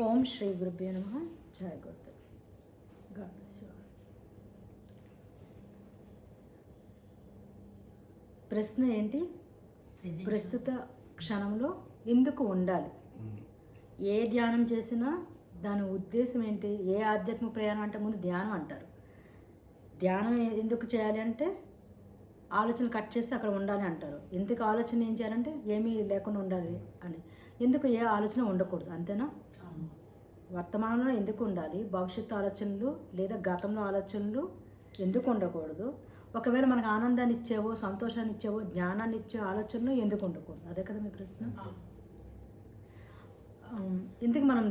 ఓం శ్రీ గురుభ్యో నమః. జయ గురుదేవ్. God bless you all. ప్రశ్న ఏంటి? ప్రస్తుత క్షణంలో ఎందుకు ఉండాలి? ఏ ధ్యానం చేసినా దాని ఉద్దేశం ఏంటి? ఏ ఆధ్యాత్మిక ప్రయాణం అంటే ముందు ధ్యానం అంటారు. ధ్యానం ఎందుకు చేయాలి అంటే ఆలోచన కట్ చేసి అక్కడ ఉండాలి అంటారు. ఎందుకు ఆలోచన ఏం చేయాలంటే ఏమీ లేకుండా ఉండాలి అని. ఎందుకు ఏ ఆలోచన ఉండకూడదు, అంతేనా? వర్తమానంలో ఎందుకు ఉండాలి? భవిష్యత్తు ఆలోచనలు లేదా గతంలో ఆలోచనలు ఎందుకు ఉండకూడదు? ఒకవేళ మనకు ఆనందాన్ని ఇచ్చేవో, సంతోషాన్ని ఇచ్చేవో, జ్ఞానాన్ని ఇచ్చే ఆలోచనలు ఎందుకు ఉండకూడదు? అదే కదా మీ ప్రశ్న. ఇందుకు మనం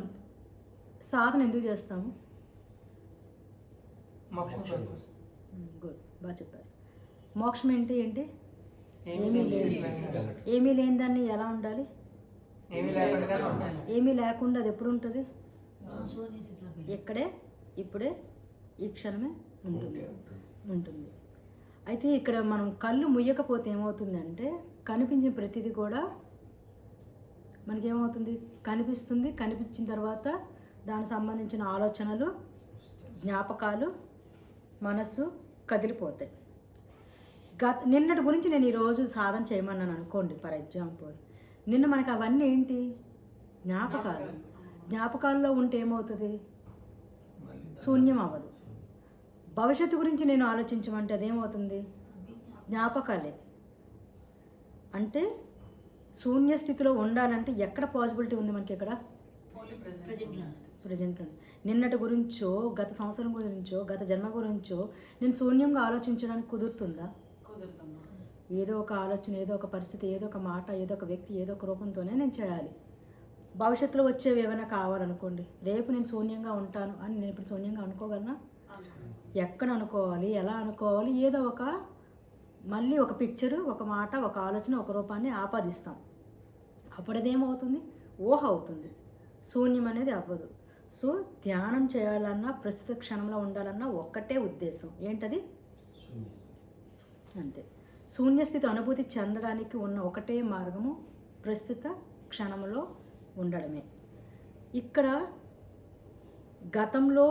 సాధన ఎందుకు చేస్తాము? గుడ్, బాగా చెప్పారు. మోక్షం ఏంటి? ఏమీ లేని దాన్ని ఎలా ఉండాలి? ఏమీ లేకుండా అది ఎప్పుడు ఉంటుంది? ఇక్కడే, ఇప్పుడే, ఈ క్షణమే ఉంటుంది. అయితే ఇక్కడ మనం కళ్ళు ముయ్యకపోతే ఏమవుతుందంటే కనిపించిన ప్రతిదీ కూడా మనకేమవుతుంది? కనిపిస్తుంది. కనిపించిన తర్వాత దానికి సంబంధించిన ఆలోచనలు, జ్ఞాపకాలు, మనసు కదిలిపోతాయి. నిన్నటి గురించి నేను ఈరోజు సాధన చేయమన్నాను అనుకోండి. ఫర్ ఎగ్జాంపుల్, నిన్న మనకు అవన్నీ ఏంటి? జ్ఞాపకాలు. జ్ఞాపకాల్లో ఉంటే ఏమవుతుంది? శూన్యం అవ్వదు. భవిష్యత్తు గురించి నేను ఆలోచించమంటే అదేమవుతుంది? జ్ఞాపకాలే. అంటే శూన్య స్థితిలో ఉండాలంటే ఎక్కడ పాసిబిలిటీ ఉంది మనకి? ఇక్కడ ప్రజెంట్లో. నిన్నటి గురించో, గత సంవత్సరం గురించో, గత జన్మ గురించో నేను శూన్యంగా ఆలోచించడానికి కుదురుతుందా? ఏదో ఒక ఆలోచన, ఏదో ఒక పరిస్థితి, ఏదో ఒక మాట, ఏదో ఒక వ్యక్తి, ఏదో ఒక రూపంతోనే నేను చేయాలి. భవిష్యత్తులో వచ్చేవి ఏమైనా కావాలనుకోండి, రేపు నేను శూన్యంగా ఉంటాను అని నేను ఇప్పుడు శూన్యంగా అనుకోగలనా? ఎక్కడ అనుకోవాలి, ఎలా అనుకోవాలి? ఏదో ఒక మళ్ళీ ఒక పిక్చరు, ఒక మాట, ఒక ఆలోచన, ఒక రూపాన్ని ఆపాదిస్తాం. అప్పుడు అదేమవుతుంది? ఊహ అవుతుంది. శూన్యం అనేది అవ్వదు. సో ధ్యానం చేయాలన్నా, ప్రస్తుత క్షణంలో ఉండాలన్నా ఒక్కటే ఉద్దేశం. ఏంటది? అంతే. శూన్యస్థితి అనుభూతి చెందడానికి ఉన్న ఒకటే మార్గము ప్రస్తుత క్షణంలో ఉండడమే. ఇక్కడ గతంలో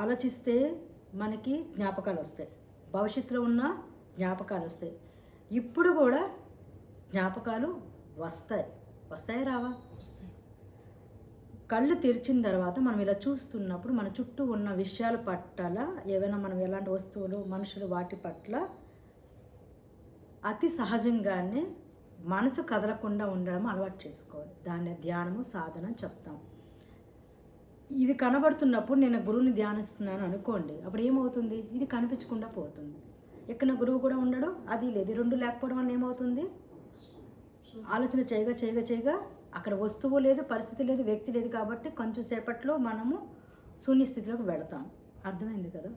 ఆలోచిస్తే మనకి జ్ఞాపకాలు వస్తాయి, భవిష్యత్తులో ఉన్న జ్ఞాపకాలు వస్తాయి, ఇప్పుడు కూడా జ్ఞాపకాలు వస్తాయి రావా? కళ్ళు తెరిచిన తర్వాత మనం ఇలా చూస్తున్నప్పుడు మన చుట్టూ ఉన్న విషయాల పట్ల, ఏవైనా మనం ఎలాంటి వస్తువులు, మనుషులు, వాటి పట్ల అతి సహజంగానే మనసు కదలకుండా ఉండడం అలవాటు చేసుకోవాలి. దాన్ని ధ్యానము, సాధన చెప్తాం. ఇది కనబడుతున్నప్పుడు నేను గురువుని ధ్యానిస్తున్నాను అనుకోండి, అప్పుడు ఏమవుతుంది? ఇది కనిపించకుండా పోతుంది. ఎక్కడ గురువు కూడా ఉండడు, అది లేదు. రెండు లేకపోవడం వల్ల ఏమవుతుంది? ఆలోచన చేయగా అక్కడ వస్తువు లేదు, పరిస్థితి లేదు, వ్యక్తి లేదు. కాబట్టి కొంచెం సేపట్లో మనము శూన్యస్థితిలోకి వెళతాం. అర్థమైంది కదా?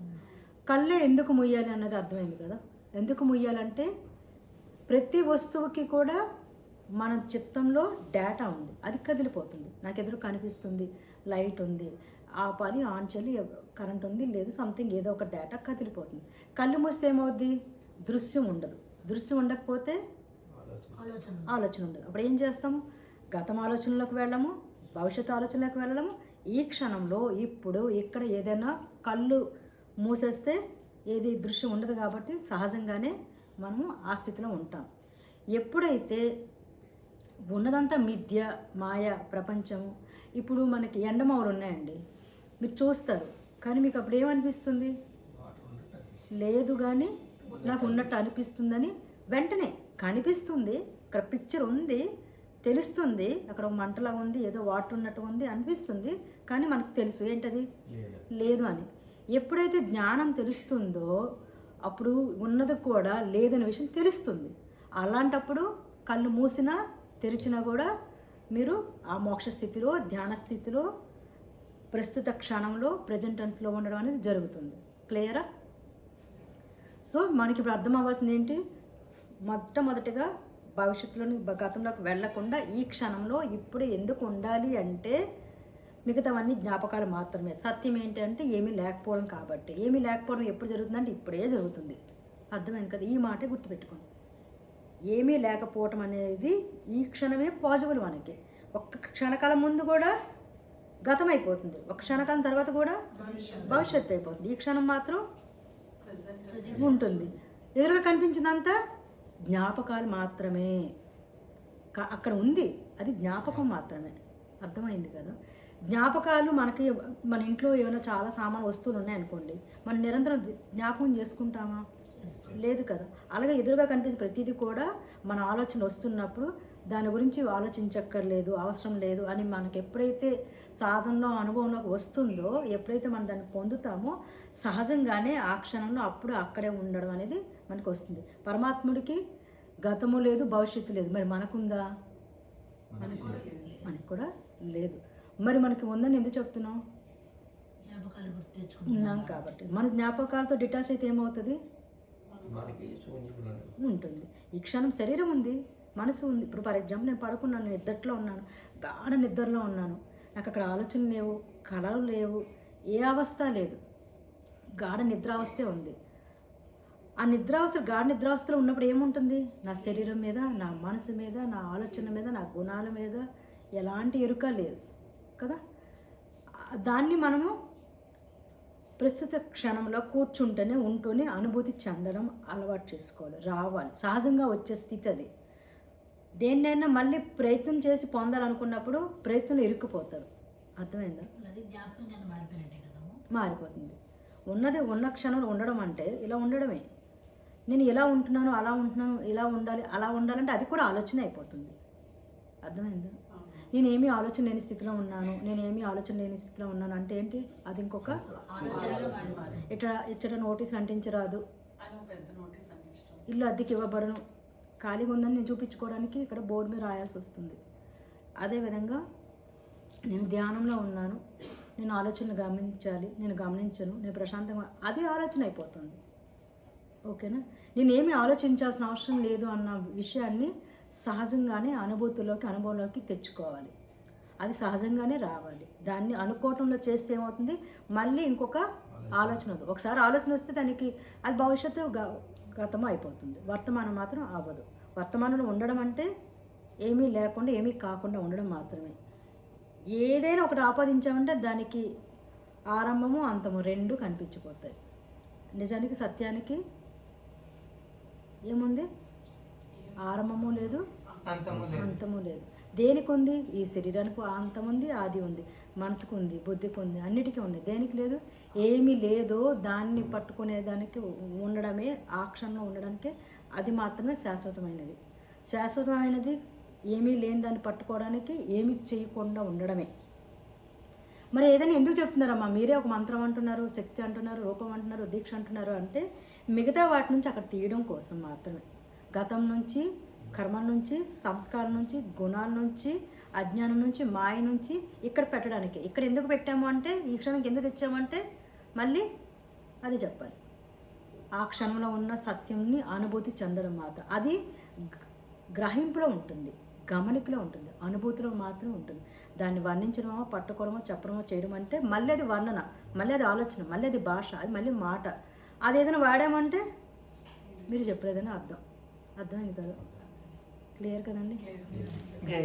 కళ్ళే ఎందుకు ముయ్యాలి అన్నది అర్థమైంది కదా? ఎందుకు ముయ్యాలంటే ప్రతి వస్తువుకి కూడా మన చిత్తంలో డేటా ఉంది, అది కదిలిపోతుంది. నాకు ఎదురు కనిపిస్తుంది, లైట్ ఉంది, ఆపాలి, ఆన్ చేయాలి, కరెంట్ ఉంది, లేదు సంథింగ్, ఏదో ఒక డేటా కదిలిపోతుంది. కళ్ళు మూస్తే ఏమవుద్ది? దృశ్యం ఉండదు. దృశ్యం ఉండకపోతే ఆలోచన ఉండదు. అప్పుడు ఏం చేస్తాము? గతం ఆలోచనలోకి వెళ్ళము, భవిష్యత్తు ఆలోచనలోకి వెళ్ళము. ఈ క్షణంలో, ఇప్పుడు, ఇక్కడ ఏదైనా కళ్ళు మూసేస్తే ఏది దృశ్యం ఉండదు. కాబట్టి సహజంగానే మనము ఆ స్థితిలో ఉంటాం. ఎప్పుడైతే ఉన్నదంతా మిథ్య, మాయ, ప్రపంచము. ఇప్పుడు మనకి ఎండమావులు ఉన్నాయండి, మీరు చూస్తారు, కానీ మీకు అప్పుడు ఏమనిపిస్తుంది? లేదు కానీ నాకు ఉన్నట్టు అనిపిస్తుందని వెంటనే కనిపిస్తుంది. ఇక్కడ పిక్చర్ ఉంది, తెలుస్తుంది, అక్కడ మంటలా ఉంది, ఏదో వాటర్ ఉన్నట్టు ఉంది అనిపిస్తుంది, కానీ మనకు తెలుసు ఏంటది? లేదు అని. ఎప్పుడైతే జ్ఞానం తెలుస్తుందో అప్పుడు ఉన్నది కూడా లేదనే విషయం తెలుస్తుంది. అలాంటప్పుడు కళ్ళు మూసినా తెరిచినా కూడా మీరు ఆ మోక్ష స్థితిలో, ధ్యాన స్థితిలో, ప్రస్తుత క్షణంలో, ప్రజెంట్ టెన్స్లో ఉండడం అనేది జరుగుతుంది. క్లియరా? సో మనకి ఇప్పుడు అర్థం అవ్వాల్సింది ఏంటి? మొట్టమొదటిగా భవిష్యత్తులోని, గతంలోకి వెళ్లకుండా ఈ క్షణంలో, ఇప్పుడు ఎందుకు ఉండాలి అంటే మిగతావన్నీ జ్ఞాపకాలు మాత్రమే. సత్యం ఏంటి అంటే ఏమీ లేకపోవడం. కాబట్టి ఏమీ లేకపోవడం ఎప్పుడు జరుగుతుందంటే ఇప్పుడే జరుగుతుంది. అర్థమైంది కదా? ఈ మాటే గుర్తుపెట్టుకోండి. ఏమీ లేకపోవటం అనేది ఈ క్షణమే పాజిబుల్ మనకి. ఒక్క క్షణకాలం ముందు కూడా గతం అయిపోతుంది. ఒక క్షణకాలం తర్వాత కూడా భవిష్యత్తు అయిపోతుంది. ఈ క్షణం మాత్రం ఉంటుంది. ఎదురుగా కనిపించిందంతా జ్ఞాపకాలు మాత్రమే. అక్కడ ఉంది, అది జ్ఞాపకం మాత్రమే. అర్థమైంది కదా? జ్ఞాపకాలు మనకి మన ఇంట్లో ఏమైనా చాలా సామాన్ వస్తువులు ఉన్నాయనుకోండి, మనం నిరంతరం జ్ఞాపకం చేసుకుంటామా? లేదు కదా. అలాగే ఎదురుగా కనిపించే ప్రతిదీ కూడా మన ఆలోచన వస్తున్నప్పుడు దాని గురించి ఆలోచించక్కర్లేదు, అవసరం లేదు అని మనకి ఎప్పుడైతే సాధనలో అనుభవంలోకి వస్తుందో, ఎప్పుడైతే మనం దాన్ని పొందుతామో సహజంగానే ఆ క్షణంలో అప్పుడు అక్కడే ఉండడం అనేది మనకు వస్తుంది. పరమాత్ముడికి గతము లేదు, భవిష్యత్తు లేదు. మరి మనకుందా? మనకు కూడా లేదు. మరి మనకి ఉందని ఎందుకు చెప్తున్నాం? ఉన్నాం కాబట్టి. మన జ్ఞాపకాలతో డిటాచ్ అయితే ఏమవుతుంది? ఉంటుంది. ఈ క్షణం శరీరం ఉంది, మనసు ఉంది. ఇప్పుడు ఫర్ ఎగ్జాంపుల్ నేను పడుకున్నాను, నిద్రలో ఉన్నాను, గాఢ నిద్రలో ఉన్నాను, నాకు అక్కడ ఆలోచనలు లేవు, కళలు లేవు, ఏ అవస్థ లేదు, గాఢ నిద్రావస్థే ఉంది. ఆ నిద్రావస్థ గాఢ నిద్రావస్థలో ఉన్నప్పుడు ఏముంటుంది? నా శరీరం మీద, నా మనసు మీద, నా ఆలోచన మీద, నా గుణాల మీద ఎలాంటి ఎరుక లేదు కదా. దాన్ని మనము ప్రస్తుత క్షణంలో కూర్చుంటేనే ఉంటూనే అనుభూతి చెందడం అలవాటు చేసుకోవాలి, రావాలి. సహజంగా వచ్చే స్థితి అది. దేన్నైనా మళ్ళీ ప్రయత్నం చేసి పొందాలనుకున్నప్పుడు ప్రయత్నంలో ఇరుక్కుపోతారు. అర్థమైందా? మారిపోతుంది. ఉన్నది ఉన్న క్షణంలో ఉండడం అంటే ఇలా ఉండడమే. నేను ఇలా ఉంటున్నాను, అలా ఉంటున్నాను, ఇలా ఉండాలి, అలా ఉండాలంటే అది కూడా ఆలోచన అయిపోతుంది. అర్థమైందా? నేనేమీ ఆలోచన లేని స్థితిలో ఉన్నాను, నేనేమీ ఆలోచన లేని స్థితిలో ఉన్నాను అంటే ఏంటి? అది ఇంకొక ఇచ్చట నోటీసులు అంటించరాదు, ఇల్లు అద్దెకి ఇవ్వబడను, ఖాళీగా ఉందని నేను చూపించుకోవడానికి ఇక్కడ బోర్డు మీద రాయాల్సి వస్తుంది. అదేవిధంగా నేను ధ్యానంలో ఉన్నాను, నేను ఆలోచనలు గమనించాలి, నేను గమనించను, నేను ప్రశాంతంగా, అది ఆలోచన అయిపోతుంది. ఓకేనా? నేనేమి ఆలోచించాల్సిన అవసరం లేదు అన్న విషయాన్ని సహజంగానే అనుభవంలోకి తెచ్చుకోవాలి. అది సహజంగానే రావాలి. దాన్ని అనుకోవటంలో చేస్తే ఏమవుతుంది? మళ్ళీ ఇంకొక ఆలోచన వద్దు. ఒకసారి ఆలోచన వస్తే దానికి అది భవిష్యత్తు గతము అయిపోతుంది, వర్తమానం మాత్రం అవ్వదు. వర్తమానంలో ఉండడం అంటే ఏమీ లేకుండా ఏమీ కాకుండా ఉండడం మాత్రమే. ఏదైనా ఒకటి ఆపాదించామంటే దానికి ఆరంభము అంతము రెండు కనిపించిపోతాయి. నిజానికి సత్యానికి ఏముంది? ఆరంభము లేదు, అంతము లేదు. దేనికి ఉంది? ఈ శరీరానికి అంతం ఉంది, ఆది ఉంది, మనసుకు ఉంది, బుద్ధికి ఉంది, అన్నిటికీ ఉంది. దేనికి లేదు? ఏమీ లేదో దాన్ని పట్టుకునేదానికి ఉండడమే, ఆ క్షణంలో ఉండడానికి అది మాత్రమే శాశ్వతమైనది. శాశ్వతమైనది ఏమీ లేని దాన్ని పట్టుకోవడానికి ఏమీ చేయకుండా ఉండడమే. మరి ఏదైనా ఎందుకు చెప్తున్నారమ్మా? మీరే ఒక మంత్రం అంటున్నారు, శక్తి అంటున్నారు, రూపం అంటున్నారు, దీక్ష అంటున్నారు అంటే మిగతా వాటి నుంచి అక్కడ తీయడం కోసం మాత్రమే. గతం నుంచి, కర్మ నుంచి, సంస్కారం నుంచి, గుణాల నుంచి, అజ్ఞానం నుంచి, మాయ నుంచి ఇక్కడ పెట్టడానికి. ఇక్కడ ఎందుకు పెట్టాము అంటే, ఈ క్షణంకి ఎందుకు తెచ్చామంటే మళ్ళీ అది చెప్పాలి. ఆ క్షణంలో ఉన్న సత్యంని అనుభూతి చెందడం మాత్రం. అది గ్రహింపులో ఉంటుంది, గమనికలో ఉంటుంది, అనుభూతిలో మాత్రం ఉంటుంది. దాన్ని వర్ణించడమో, పట్టుకోవడమో, చెప్పడమో, చేయడం అంటే మళ్ళీ అది వర్ణన, మళ్ళీ అది ఆలోచన, మళ్ళీ అది భాష, అది మళ్ళీ మాట. అది ఏదైనా వాడామంటే మీరు చెప్పలేదని అర్థం. అర్థమైంది కదా? క్లియర్ కదండి? జై